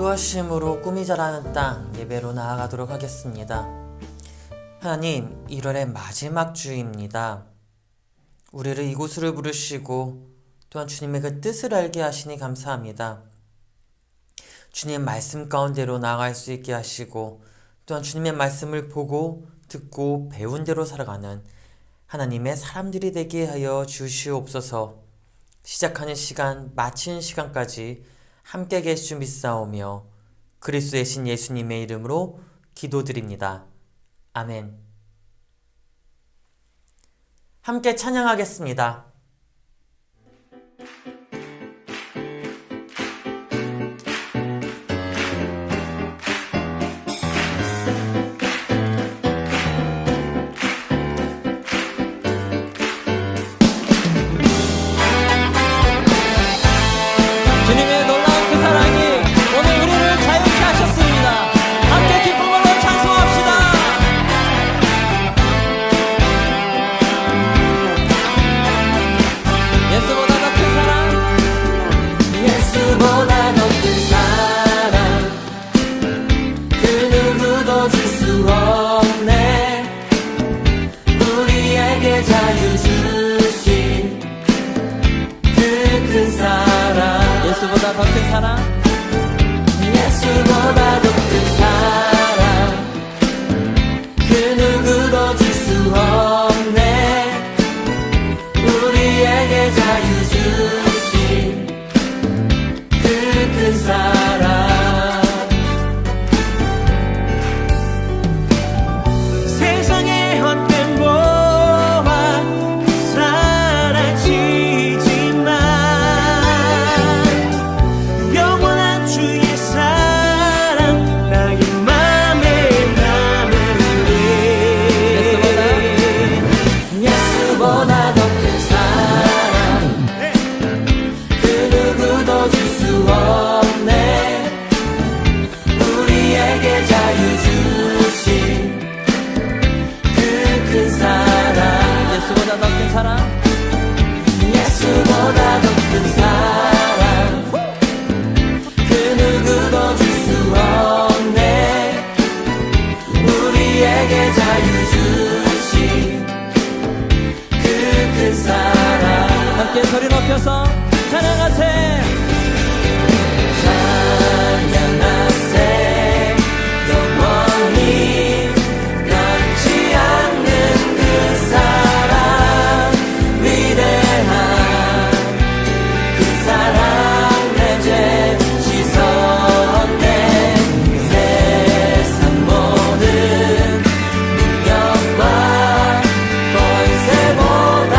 기도하심으로 꿈이 자라는 땅 예배로 나아가도록 하겠습니다. 하나님, 1월의 마지막 주입니다. 우리를 이곳으로 부르시고 또한 주님의 그 뜻을 알게 하시니 감사합니다. 주님의 말씀 가운데로 나아갈 수 있게 하시고 또한 주님의 말씀을 보고 듣고 배운 대로 살아가는 하나님의 사람들이 되게 하여 주시옵소서. 시작하는 시간, 마치는 시간까지 함께 계시 줄 믿사오며 그리스도의 신 예수님의 이름으로 기도드립니다. 아멘. 함께 찬양하겠습니다. 주님의 놀라운 그 사랑이 오늘 우리를 자유케 하셨습니다. 함께 기쁨으로 찬송합시다. 예수보다 더 큰 사랑, 예수보다 더 큰 사랑, 그 누구도 줄 수 없네. 우리에게 자유 주신 그 큰 사랑, 예수보다 더 큰 사랑, 예수보다 더 큰 사랑, 그 누구도 줄 수 없네. 우리에게 자유 주신 그 큰 사랑. 세상의 헛된 보화 사라지지만 영원한 주의 사랑 나의 맘에 남으리. 예수보다 더 큰 사랑, 그 누구도 줄 수 없네. 우리에게 자유 주신 그 큰 사랑, 예수보다 더 큰 사랑, 예수보다 더 큰 사랑, 그 누구도 줄 수 없네. 우리에게 자유 주신 그 큰 사랑. 함께 소리 높여서 찬양하세. 찬양하세. 영원히 변치 않는 그 사랑, 위대한 그 사랑, 내 죄 씻었네. 세상 모든 능력과 권세보다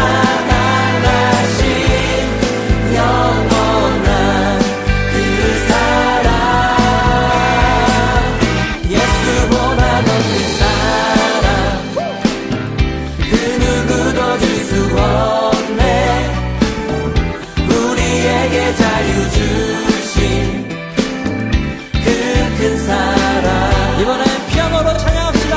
강하신 영원한 그 사랑, 예수보다 더 큰 사랑, 그 누구도 줄 수 없네. 우리에게 자유 주신 그 큰 사랑. 이번엔 피아노로 찬양합시다.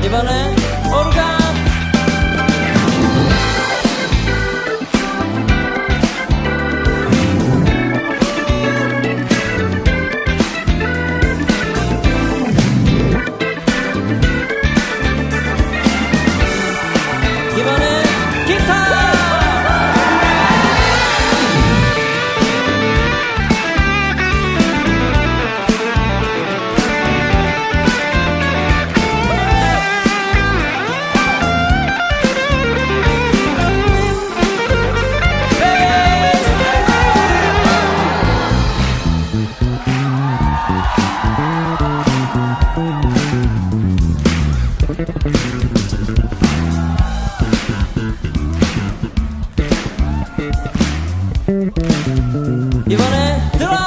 이번엔 오르간. 이번엔 기타. 이번엔 드럼.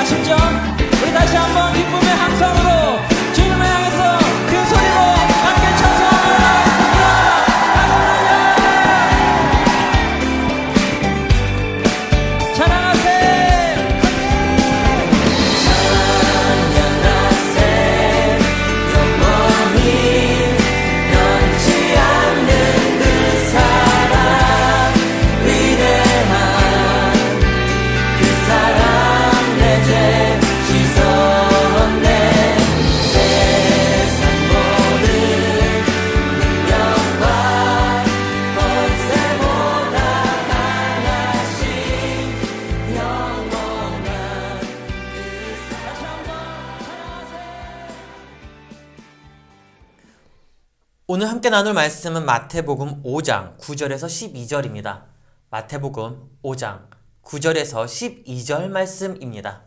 아쉽죠? 우리 다시 한번 기쁨의 함성으로 주님을 향해서 큰 소리로 함께 찬송하며 나가겠습니다. 할렐루야! 찬양하세! 찬양하세 영원히 변치 않는 그 사랑 위대한 그 사랑 내 죄 씻었네 세상 모든 능력과 권세보다 강하신 영원한 다시 한번 찬양하세! 오늘 함께 나눌 말씀은 마태복음 5장 9절에서 12절입니다. 마태복음 5장 9절에서 12절 말씀입니다.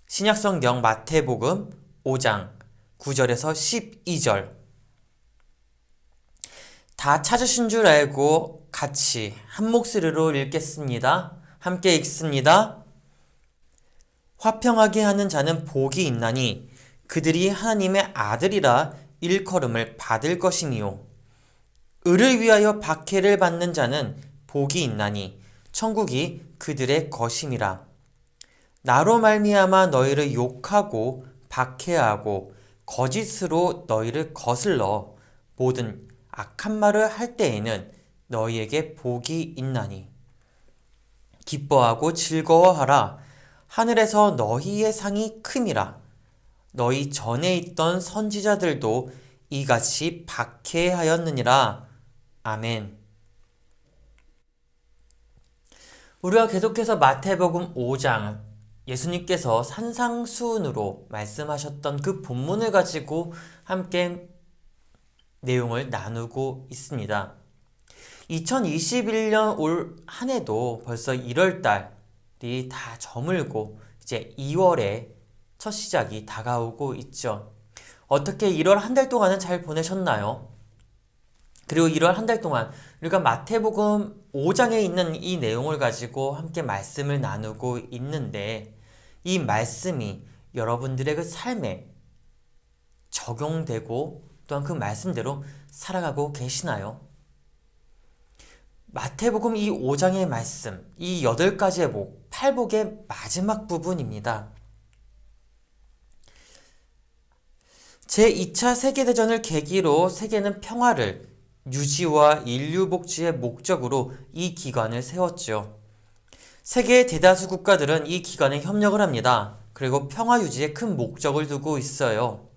신약성경 마태복음 5장 9절에서 12절. 다 찾으신 줄 알고 같이 한 목소리로 읽겠습니다. 함께 읽습니다. 화평하게 하는 자는 복이 있나니 그들이 하나님의 아들이라 일컬음을 받을 것이니요. 의를 위하여 박해를 받는 자는 복이 있나니 천국이 그들의 것임이라. 나로 말미암아 너희를 욕하고 박해하고 거짓으로 너희를 거슬러 모든 악한 말을 할 때에는 너희에게 복이 있나니 기뻐하고 즐거워하라. 하늘에서 너희의 상이 큼이라. 너희 전에 있던 선지자들도 이같이 박해하였느니라. 아멘. 우리가 계속해서 마태복음 5장 예수님께서 산상수훈으로 말씀하셨던 그 본문을 가지고 함께 내용을 나누고 있습니다. 2021년 올 한 해도 벌써 1월달이 다 저물고 이제 2월에 첫 시작이 다가오고 있죠. 어떻게 1월 한 달 동안은 잘 보내셨나요? 그리고 1월 한 달 동안 우리가 마태복음 5장에 있는 이 내용을 가지고 함께 말씀을 나누고 있는데 이 말씀이 여러분들의 그 삶에 적용되고 또한 그 말씀대로 살아가고 계시나요? 마태복음 이 5장의 말씀, 이 8가지의 복, 팔복의 마지막 부분입니다. 제2차 세계대전을 계기로 세계는 평화를 유지와 인류 복지의 목적으로 이 기관을 세웠죠. 세계의 대다수 국가들은 이 기관에 협력을 합니다. 그리고 평화 유지에 큰 목적을 두고 있어요.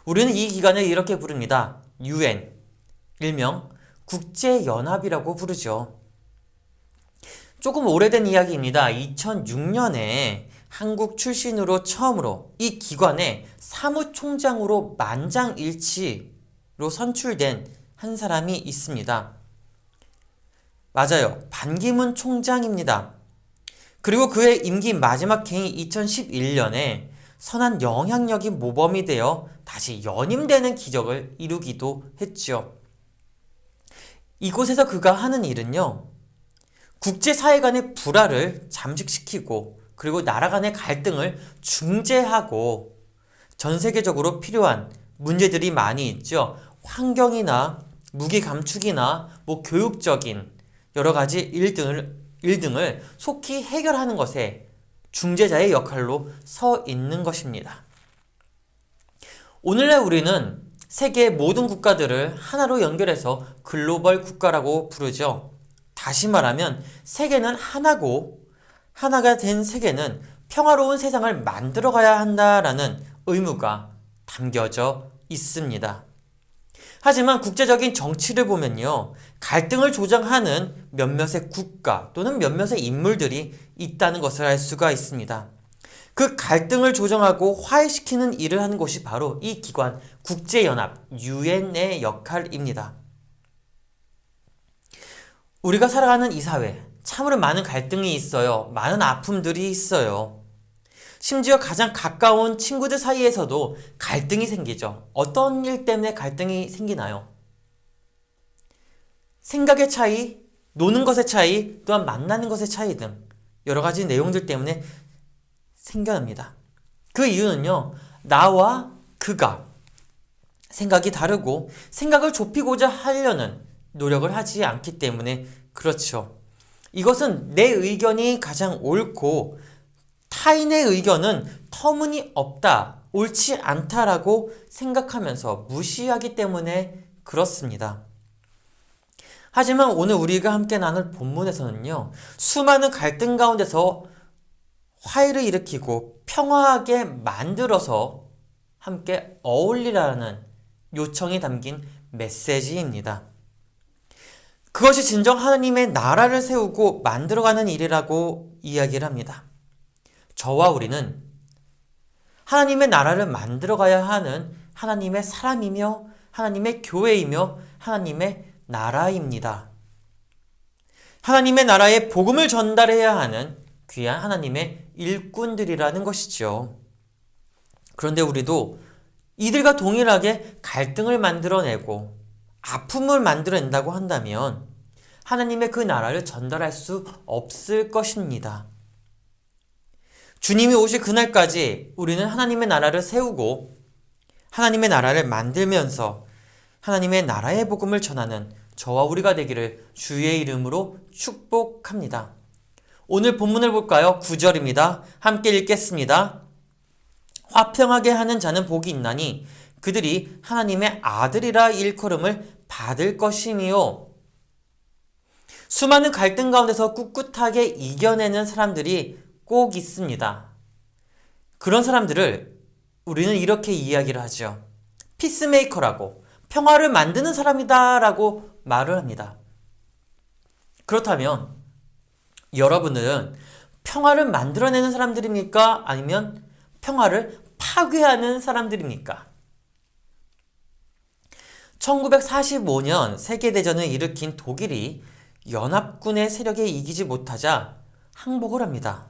우리는 이 기관을 이렇게 부릅니다. UN, 일명 국제연합이라고 부르죠. 조금 오래된 이야기입니다. 2006년에 한국 출신으로 처음으로 이 기관의 사무총장으로 만장일치로 선출된 한 사람이 있습니다. 맞아요. 반기문 총장입니다. 그리고 그의 임기 마지막 해인 2011년에 선한 영향력이 모범이 되어 다시 연임되는 기적을 이루기도 했죠. 이곳에서 그가 하는 일은요, 국제사회 간의 불화를 잠식시키고 그리고 나라 간의 갈등을 중재하고 전 세계적으로 필요한 문제들이 많이 있죠. 환경이나 무기 감축이나 교육적인 여러 가지 일 등을 속히 해결하는 것에 중재자의 역할로 서 있는 것입니다. 오늘날 우리는 세계의 모든 국가들을 하나로 연결해서 글로벌 국가라고 부르죠. 다시 말하면 세계는 하나고 하나가 된 세계는 평화로운 세상을 만들어가야 한다라는 의무가 담겨져 있습니다. 하지만 국제적인 정치를 보면요, 갈등을 조장하는 몇몇의 국가 또는 몇몇의 인물들이 있다는 것을 알 수가 있습니다. 그 갈등을 조정하고 화해시키는 일을 하는 곳이 바로 이 기관 국제연합 UN의 역할입니다. 우리가 살아가는 이 사회 참으로 많은 갈등이 있어요. 많은 아픔들이 있어요. 심지어 가장 가까운 친구들 사이에서도 갈등이 생기죠. 어떤 일 때문에 갈등이 생기나요? 생각의 차이, 노는 것의 차이, 또한 만나는 것의 차이 등 여러 가지 내용들 때문에 생겨납니다. 그 이유는요, 나와 그가 생각이 다르고 생각을 좁히고자 하려는 노력을 하지 않기 때문에 그렇죠. 이것은 내 의견이 가장 옳고 타인의 의견은 터무니없다, 옳지 않다라고 생각하면서 무시하기 때문에 그렇습니다. 하지만 오늘 우리가 함께 나눌 본문에서는요, 수많은 갈등 가운데서 화해를 일으키고 평화하게 만들어서 함께 어울리라는 요청이 담긴 메시지입니다. 그것이 진정 하나님의 나라를 세우고 만들어가는 일이라고 이야기를 합니다. 저와 우리는 하나님의 나라를 만들어가야 하는 하나님의 사람이며 하나님의 교회이며 하나님의 나라입니다. 하나님의 나라에 복음을 전달해야 하는 귀한 하나님의 일꾼들이라는 것이죠. 그런데 우리도 이들과 동일하게 갈등을 만들어내고 아픔을 만들어낸다고 한다면 하나님의 그 나라를 전달할 수 없을 것입니다. 주님이 오실 그날까지 우리는 하나님의 나라를 세우고 하나님의 나라를 만들면서 하나님의 나라의 복음을 전하는 저와 우리가 되기를 주의 이름으로 축복합니다. 오늘 본문을 볼까요? 9절입니다. 함께 읽겠습니다. 화평하게 하는 자는 복이 있나니 그들이 하나님의 아들이라 일컬음을 받을 것이미요. 수많은 갈등 가운데서 꿋꿋하게 이겨내는 사람들이 꼭 있습니다. 그런 사람들을 우리는 이렇게 이야기를 하죠. 피스메이커라고, 평화를 만드는 사람이다 라고 말을 합니다. 그렇다면 여러분들은 평화를 만들어내는 사람들입니까? 아니면 평화를 파괴하는 사람들입니까? 1945년 세계대전을 일으킨 독일이 연합군의 세력에 이기지 못하자 항복을 합니다.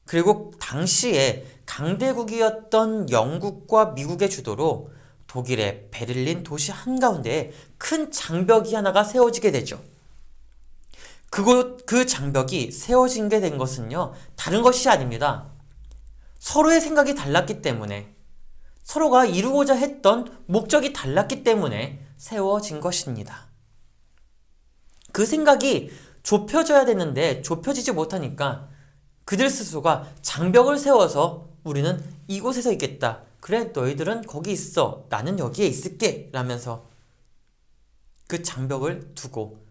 그리고 당시에 강대국이었던 영국과 미국의 주도로 독일의 베를린 도시 한가운데에 큰 장벽이 하나가 세워지게 되죠. 그 장벽이 세워진 게 된 것은요, 다른 것이 아닙니다. 서로의 생각이 달랐기 때문에, 서로가 이루고자 했던 목적이 달랐기 때문에 세워진 것입니다. 그 생각이 좁혀져야 되는데 좁혀지지 못하니까 그들 스스로가 장벽을 세워서 우리는 이곳에서 있겠다. 그래, 너희들은 거기 있어. 나는 여기에 있을게. 라면서 그 장벽을 두고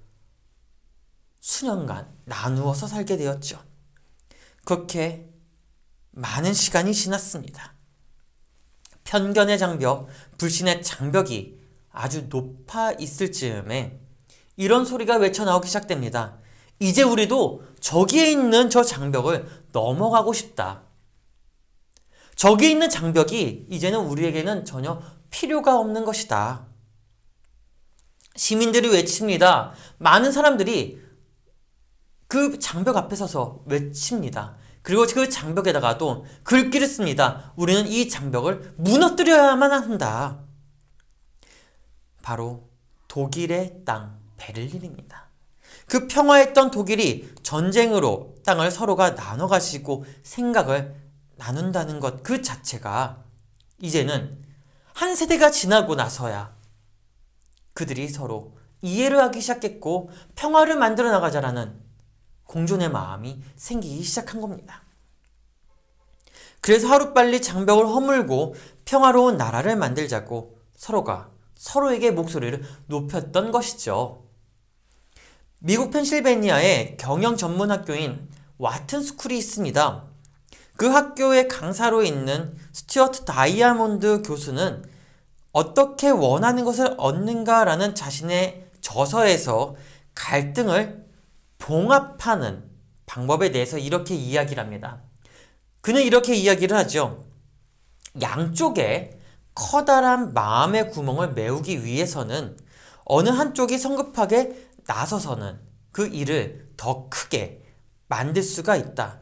수년간 나누어서 살게 되었죠. 그렇게 많은 시간이 지났습니다. 편견의 장벽, 불신의 장벽이 아주 높아 있을 즈음에 이런 소리가 외쳐나오기 시작됩니다. 이제 우리도 저기에 있는 저 장벽을 넘어가고 싶다. 저기에 있는 장벽이 이제는 우리에게는 전혀 필요가 없는 것이다. 시민들이 외칩니다. 많은 사람들이 그 장벽 앞에 서서 외칩니다. 그리고 그 장벽에다가도 글귀를 씁니다. 우리는 이 장벽을 무너뜨려야만 한다. 바로 독일의 땅 베를린입니다. 그 평화했던 독일이 전쟁으로 땅을 서로가 나눠 가지고 생각을 나눈다는 것 그 자체가 이제는 한 세대가 지나고 나서야 그들이 서로 이해를 하기 시작했고 평화를 만들어 나가자라는 공존의 마음이 생기기 시작한 겁니다. 그래서 하루빨리 장벽을 허물고 평화로운 나라를 만들자고 서로가 서로에게 목소리를 높였던 것이죠. 미국 펜실베니아에 경영 전문 학교인 와튼 스쿨이 있습니다. 그 학교의 강사로 있는 스튜어트 다이아몬드 교수는 어떻게 원하는 것을 얻는가라는 자신의 저서에서 갈등을 봉합하는 방법에 대해서 이렇게 이야기를 합니다. 그는 이렇게 이야기를 하죠. 양쪽에 커다란 마음의 구멍을 메우기 위해서는 어느 한쪽이 성급하게 나서서는 그 일을 더 크게 만들 수가 있다.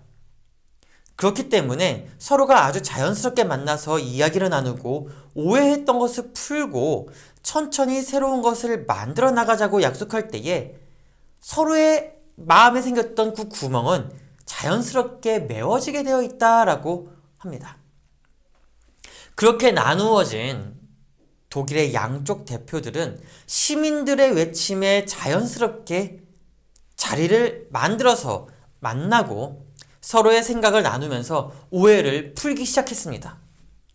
그렇기 때문에 서로가 아주 자연스럽게 만나서 이야기를 나누고 오해했던 것을 풀고 천천히 새로운 것을 만들어 나가자고 약속할 때에 서로의 마음에 생겼던 그 구멍은 자연스럽게 메워지게 되어 있다라고 합니다. 그렇게 나누어진 독일의 양쪽 대표들은 시민들의 외침에 자연스럽게 자리를 만들어서 만나고 서로의 생각을 나누면서 오해를 풀기 시작했습니다.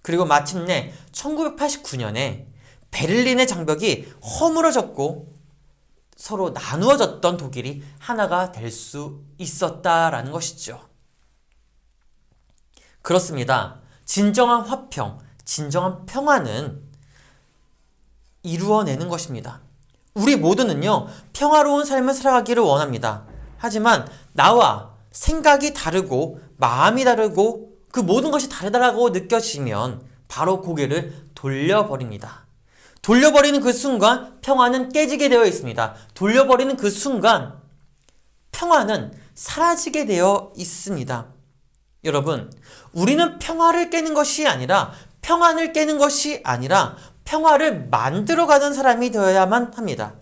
그리고 마침내 1989년에 베를린의 장벽이 허물어졌고 서로 나누어졌던 독일이 하나가 될 수 있었다라는 것이죠. 그렇습니다. 진정한 화평, 진정한 평화는 이루어내는 것입니다. 우리 모두는요, 평화로운 삶을 살아가기를 원합니다. 하지만 나와 생각이 다르고 마음이 다르고 그 모든 것이 다르다고 느껴지면 바로 고개를 돌려버립니다. 돌려버리는 그 순간 평화는 깨지게 되어 있습니다. 돌려버리는 그 순간 평화는 사라지게 되어 있습니다. 여러분, 우리는 평화를 깨는 것이 아니라 평안을 깨는 것이 아니라 평화를 만들어가는 사람이 되어야만 합니다.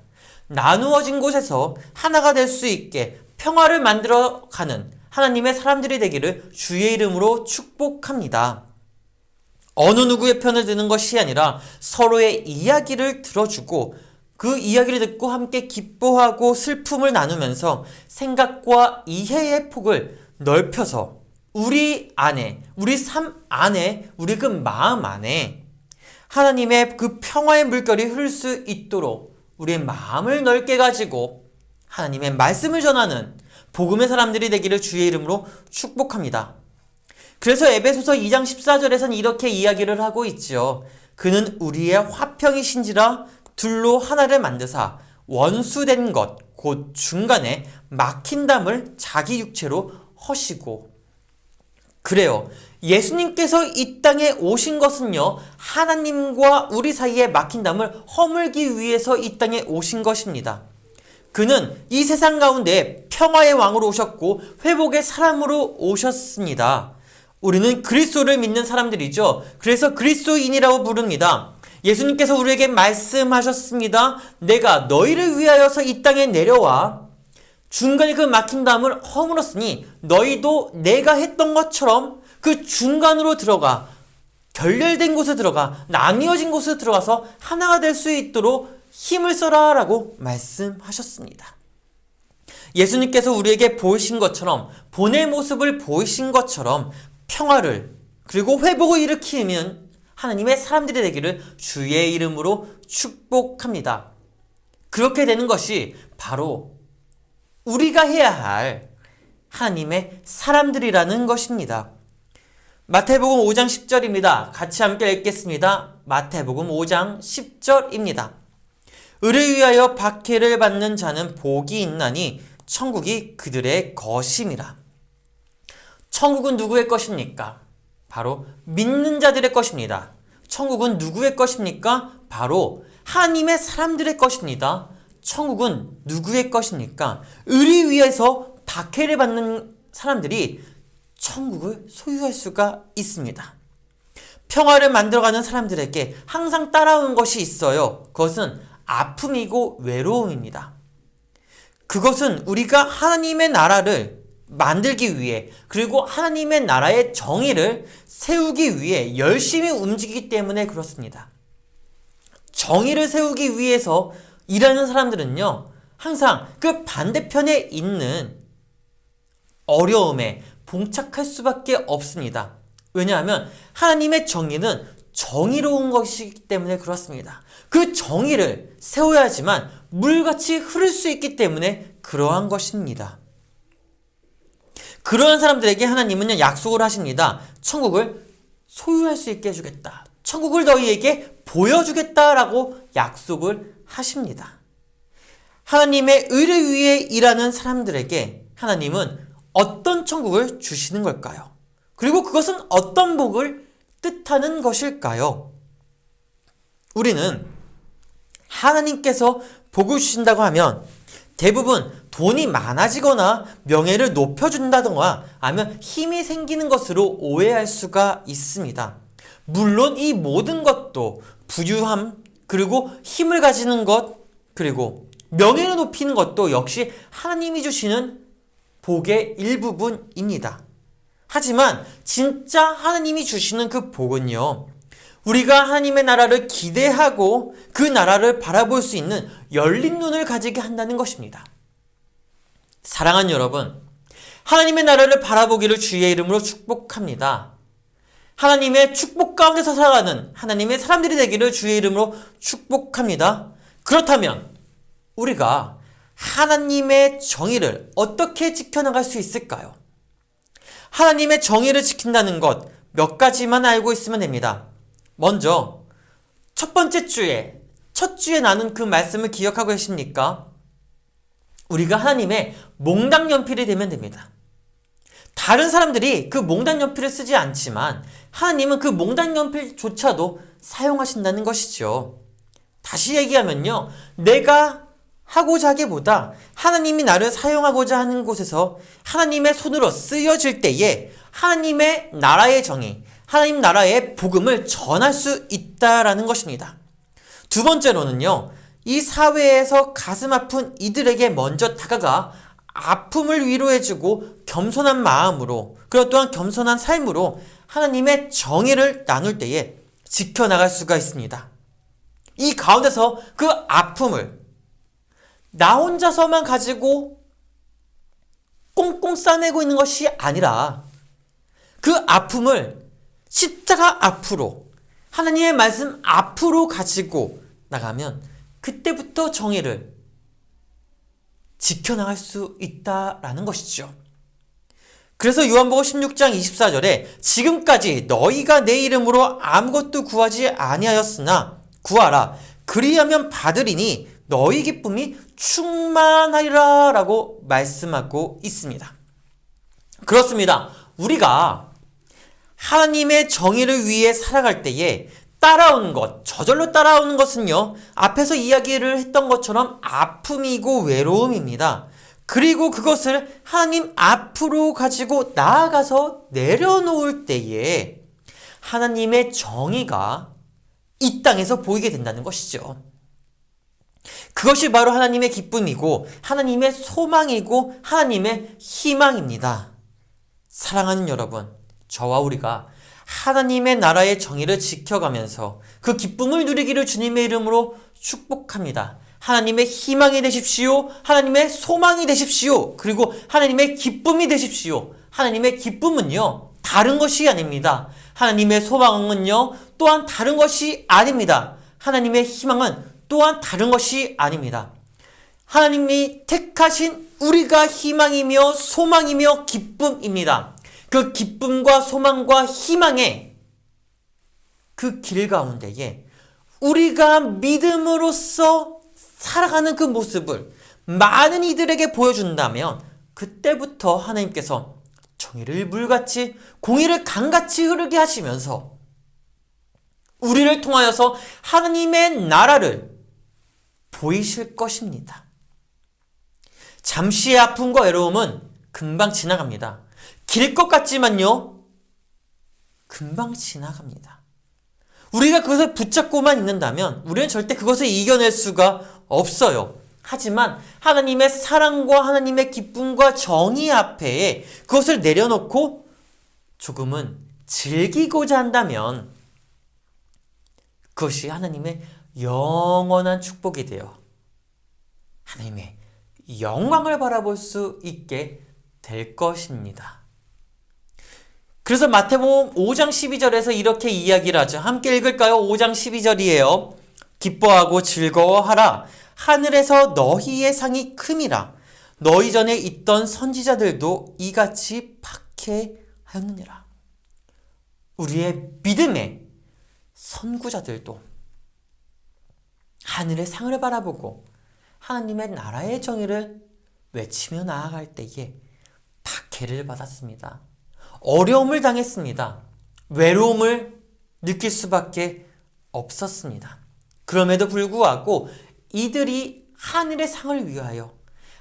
나누어진 곳에서 하나가 될 수 있게 평화를 만들어가는 하나님의 사람들이 되기를 주의 이름으로 축복합니다. 어느 누구의 편을 드는 것이 아니라 서로의 이야기를 들어주고 그 이야기를 듣고 함께 기뻐하고 슬픔을 나누면서 생각과 이해의 폭을 넓혀서 우리 안에, 우리 삶 안에, 우리 그 마음 안에 하나님의 그 평화의 물결이 흐를 수 있도록 우리의 마음을 넓게 가지고 하나님의 말씀을 전하는 복음의 사람들이 되기를 주의 이름으로 축복합니다. 그래서 에베소서 2장 14절에서는 이렇게 이야기를 하고 있지요. 그는 우리의 화평이신지라 둘로 하나를 만드사 원수된 것 곧 중간에 막힌 담을 자기 육체로 허시고. 그래요. 예수님께서 이 땅에 오신 것은요, 하나님과 우리 사이에 막힌 담을 허물기 위해서 이 땅에 오신 것입니다. 그는 이 세상 가운데 평화의 왕으로 오셨고 회복의 사람으로 오셨습니다. 우리는 그리스도를 믿는 사람들이죠. 그래서 그리스도인이라고 부릅니다. 예수님께서 우리에게 말씀하셨습니다. 내가 너희를 위하여서 이 땅에 내려와 중간에 그 막힌 담을 허물었으니 너희도 내가 했던 것처럼 그 중간으로 들어가 결렬된 곳에 들어가 나뉘어진 곳에 들어가서 하나가 될 수 있도록 힘을 써라 라고 말씀하셨습니다. 예수님께서 우리에게 보이신 것처럼 본의 모습을 보이신 것처럼 평화를 그리고 회복을 일으키는 하나님의 사람들이 되기를 주의 이름으로 축복합니다. 그렇게 되는 것이 바로 우리가 해야 할 하나님의 사람들이라는 것입니다. 마태복음 5장 10절입니다. 같이 함께 읽겠습니다. 마태복음 5장 10절입니다. 의를 위하여 박해를 받는 자는 복이 있나니 천국이 그들의 것임이라. 천국은 누구의 것입니까? 바로 믿는 자들의 것입니다. 천국은 누구의 것입니까? 바로 하나님의 사람들의 것입니다. 천국은 누구의 것입니까? 의를 위해서 박해를 받는 사람들이 천국을 소유할 수가 있습니다. 평화를 만들어가는 사람들에게 항상 따라오는 것이 있어요. 그것은 아픔이고 외로움입니다. 그것은 우리가 하나님의 나라를 만들기 위해 그리고 하나님의 나라의 정의를 세우기 위해 열심히 움직이기 때문에 그렇습니다. 정의를 세우기 위해서 일하는 사람들은요, 항상 그 반대편에 있는 어려움에 봉착할 수밖에 없습니다. 왜냐하면 하나님의 정의는 정의로운 것이기 때문에 그렇습니다. 그 정의를 세워야지만 물같이 흐를 수 있기 때문에 그러한 것입니다. 그러한 사람들에게 하나님은 약속을 하십니다. 천국을 소유할 수 있게 해주겠다. 천국을 너희에게 보여주겠다라고 약속을 하십니다. 하나님의 의를 위해 일하는 사람들에게 하나님은 어떤 천국을 주시는 걸까요? 그리고 그것은 어떤 복을 뜻하는 것일까요? 우리는 하나님께서 복을 주신다고 하면 대부분 돈이 많아지거나 명예를 높여준다던가 아니면 힘이 생기는 것으로 오해할 수가 있습니다. 물론 이 모든 것도 부유함, 그리고 힘을 가지는 것, 그리고 명예를 높이는 것도 역시 하나님이 주시는 복의 일부분입니다. 하지만 진짜 하나님이 주시는 그 복은요, 우리가 하나님의 나라를 기대하고 그 나라를 바라볼 수 있는 열린 눈을 가지게 한다는 것입니다. 사랑하는 여러분, 하나님의 나라를 바라보기를 주의 이름으로 축복합니다. 하나님의 축복 가운데서 살아가는 하나님의 사람들이 되기를 주의 이름으로 축복합니다. 그렇다면 우리가 하나님의 정의를 어떻게 지켜나갈 수 있을까요? 하나님의 정의를 지킨다는 것 몇 가지만 알고 있으면 됩니다. 먼저 첫 주에 나눈 그 말씀을 기억하고 계십니까? 우리가 하나님의 몽당 연필이 되면 됩니다. 다른 사람들이 그 몽당 연필을 쓰지 않지만 하나님은 그 몽당 연필조차도 사용하신다는 것이죠. 다시 얘기하면요, 내가 하고자 하기보다 하나님이 나를 사용하고자 하는 곳에서 하나님의 손으로 쓰여질 때에 하나님의 나라의 정의, 하나님 나라의 복음을 전할 수 있다라는 것입니다. 두 번째로는요, 이 사회에서 가슴 아픈 이들에게 먼저 다가가 아픔을 위로해주고 겸손한 마음으로, 그리고 또한 겸손한 삶으로 하나님의 정의를 나눌 때에 지켜나갈 수가 있습니다. 이 가운데서 그 아픔을 나 혼자서만 가지고 꽁꽁 싸매고 있는 것이 아니라 그 아픔을 십자가 앞으로, 하나님의 말씀 앞으로 가지고 나가면 그때부터 정의를 지켜나갈 수 있다라는 것이죠. 그래서 요한복음 16장 24절에 지금까지 너희가 내 이름으로 아무것도 구하지 아니하였으나 구하라, 그리하면 받으리니 너희 기쁨이 충만하리라 라고 말씀하고 있습니다. 그렇습니다. 우리가 하나님의 정의를 위해 살아갈 때에 따라오는 것, 저절로 따라오는 것은요, 앞에서 이야기를 했던 것처럼 아픔이고 외로움입니다. 그리고 그것을 하나님 앞으로 가지고 나아가서 내려놓을 때에 하나님의 정의가 이 땅에서 보이게 된다는 것이죠. 그것이 바로 하나님의 기쁨이고 하나님의 소망이고 하나님의 희망입니다. 사랑하는 여러분, 저와 우리가 하나님의 나라의 정의를 지켜가면서 그 기쁨을 누리기를 주님의 이름으로 축복합니다. 하나님의 희망이 되십시오. 하나님의 소망이 되십시오. 그리고 하나님의 기쁨이 되십시오. 하나님의 기쁨은요, 다른 것이 아닙니다. 하나님의 소망은요, 또한 다른 것이 아닙니다. 하나님의 희망은 또한 다른 것이 아닙니다. 하나님이 택하신 우리가 희망이며 소망이며 기쁨입니다. 그 기쁨과 소망과 희망의 그 길 가운데에 우리가 믿음으로써 살아가는 그 모습을 많은 이들에게 보여준다면 그때부터 하나님께서 정의를 물같이, 공의를 강같이 흐르게 하시면서 우리를 통하여서 하나님의 나라를 보이실 것입니다. 잠시의 아픔과 외로움은 금방 지나갑니다. 길 것 같지만요, 금방 지나갑니다. 우리가 그것을 붙잡고만 있는다면 우리는 절대 그것을 이겨낼 수가 없어요. 하지만 하나님의 사랑과 하나님의 기쁨과 정의 앞에 그것을 내려놓고 조금은 즐기고자 한다면 그것이 하나님의 영원한 축복이 되어 하나님의 영광을 바라볼 수 있게 될 것입니다. 그래서 마태복음 5장 12절에서 이렇게 이야기를 하죠. 함께 읽을까요? 5장 12절이에요. 기뻐하고 즐거워하라. 하늘에서 너희의 상이 큼이라. 너희 전에 있던 선지자들도 이같이 박해하였느니라. 우리의 믿음의 선구자들도 하늘의 상을 바라보고 하나님의 나라의 정의를 외치며 나아갈 때에 박해를 받았습니다. 어려움을 당했습니다. 외로움을 느낄 수밖에 없었습니다. 그럼에도 불구하고 이들이 하늘의 상을 위하여,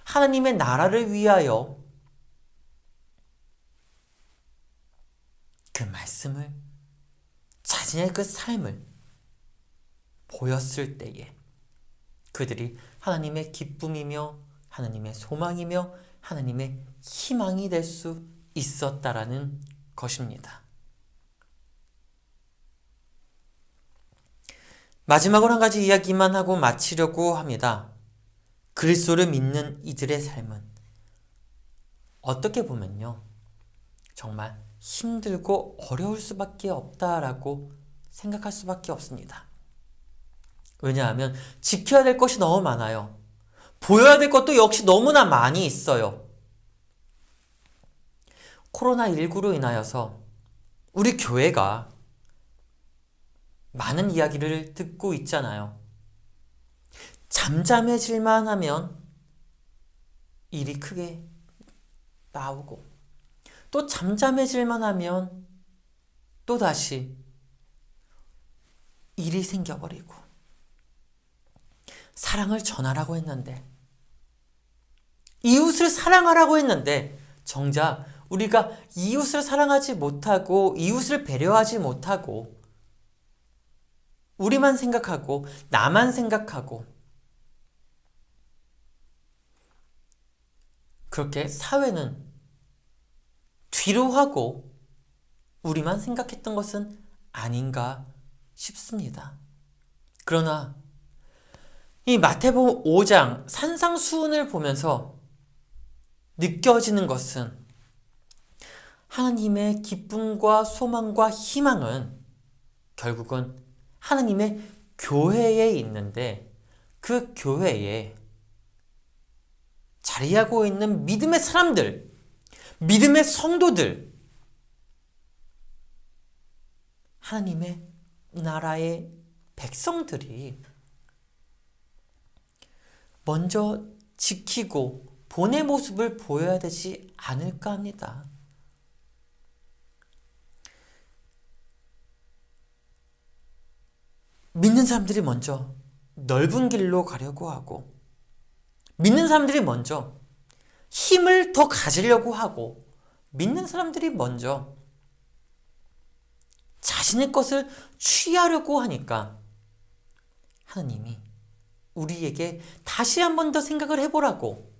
하나님의 나라를 위하여 그 말씀을, 자신의 그 삶을 보였을 때에 그들이 하나님의 기쁨이며 하나님의 소망이며 하나님의 희망이 될 수 있었다라는 것입니다. 마지막으로 한 가지 이야기만 하고 마치려고 합니다. 그리스도를 믿는 이들의 삶은 어떻게 보면요, 정말 힘들고 어려울 수밖에 없다라고 생각할 수밖에 없습니다. 왜냐하면 지켜야 될 것이 너무 많아요. 보여야 될 것도 역시 너무나 많이 있어요. 코로나19로 인하여서 우리 교회가 많은 이야기를 듣고 있잖아요. 잠잠해질만 하면 일이 크게 나오고, 또 잠잠해질만 하면 또다시 일이 생겨버리고, 사랑을 전하라고 했는데, 이웃을 사랑하라고 했는데, 정작 우리가 이웃을 사랑하지 못하고 이웃을 배려하지 못하고 우리만 생각하고 나만 생각하고 그렇게 사회는 뒤로 하고 우리만 생각했던 것은 아닌가 싶습니다. 그러나 이 마태복음 5장 산상수훈을 보면서 느껴지는 것은 하나님의 기쁨과 소망과 희망은 결국은 하나님의 교회에 있는데, 그 교회에 자리하고 있는 믿음의 사람들, 믿음의 성도들, 하나님의 나라의 백성들이 먼저 지키고 본의 모습을 보여야 되지 않을까 합니다. 믿는 사람들이 먼저 넓은 길로 가려고 하고, 믿는 사람들이 먼저 힘을 더 가지려고 하고, 믿는 사람들이 먼저 자신의 것을 취하려고 하니까 하나님이 우리에게 다시 한 번 더 생각을 해보라고,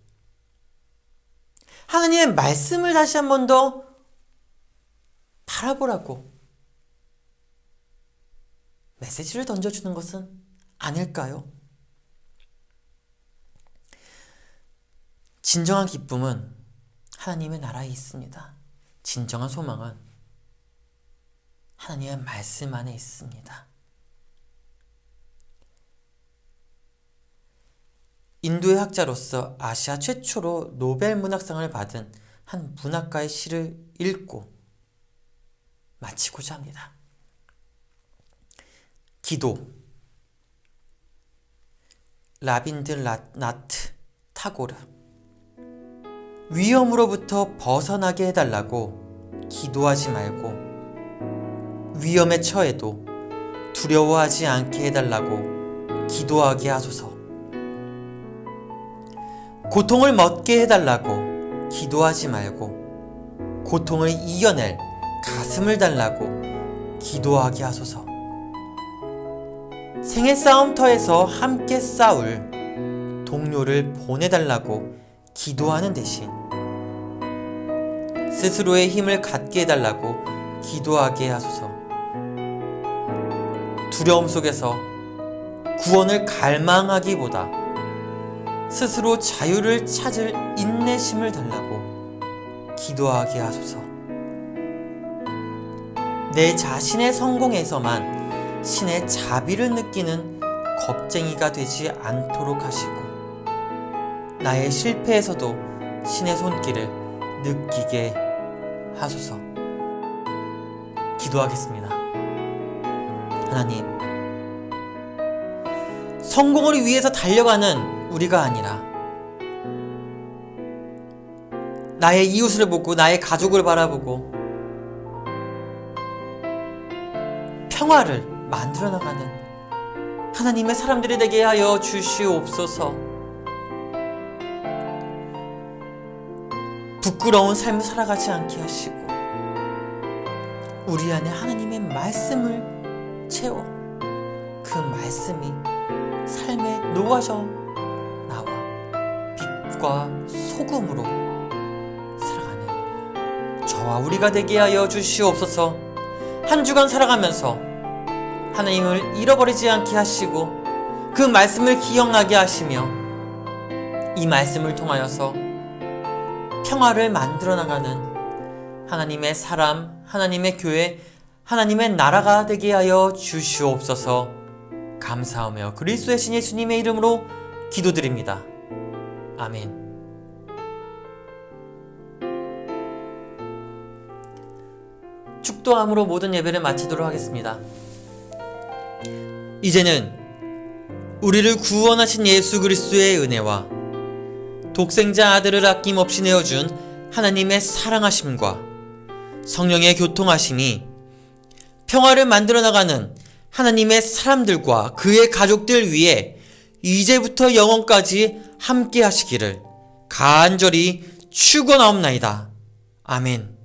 하나님의 말씀을 다시 한 번 더 바라보라고 메시지를 던져주는 것은 아닐까요? 진정한 기쁨은 하나님의 나라에 있습니다. 진정한 소망은 하나님의 말씀 안에 있습니다. 인도의 학자로서 아시아 최초로 노벨 문학상을 받은 한 문학가의 시를 읽고 마치고자 합니다. 기도. 라빈드나트 타고르. 위험으로부터 벗어나게 해달라고 기도하지 말고, 위험에 처해도 두려워하지 않게 해달라고 기도하게 하소서. 고통을 멋게 해달라고 기도하지 말고, 고통을 이겨낼 가슴을 달라고 기도하게 하소서. 생애 싸움터에서 함께 싸울 동료를 보내달라고 기도하는 대신 스스로의 힘을 갖게 해달라고 기도하게 하소서. 두려움 속에서 구원을 갈망하기보다 스스로 자유를 찾을 인내심을 달라고 기도하게 하소서. 내 자신의 성공에서만 신의 자비를 느끼는 겁쟁이가 되지 않도록 하시고, 나의 실패에서도 신의 손길을 느끼게 하소서. 기도하겠습니다. 하나님, 성공을 위해서 달려가는 우리가 아니라 나의 이웃을 보고 나의 가족을 바라보고 평화를 만들어 나가는 하나님의 사람들이 되게 하여 주시옵소서. 부끄러운 삶을 살아가지 않게 하시고 우리 안에 하나님의 말씀을 채워 그 말씀이 삶에 녹아져 나와 빛과 소금으로 저와 우리가 되게 하여 주시옵소서. 한 주간 살아가면서 하나님을 잃어버리지 않게 하시고 그 말씀을 기억나게 하시며 이 말씀을 통하여서 평화를 만들어 나가는 하나님의 사람, 하나님의 교회, 하나님의 나라가 되게 하여 주시옵소서. 감사하며 그리스도의 신 예수님의 이름으로 기도드립니다. 아멘. 축도함으로 모든 예배를 마치도록 하겠습니다. 이제는 우리를 구원하신 예수 그리스도의 은혜와 독생자 아들을 아낌없이 내어준 하나님의 사랑하심과 성령의 교통하심이 평화를 만들어 나가는 하나님의 사람들과 그의 가족들 위해 이제부터 영원까지 함께 하시기를 간절히 축원하옵나이다. 아멘.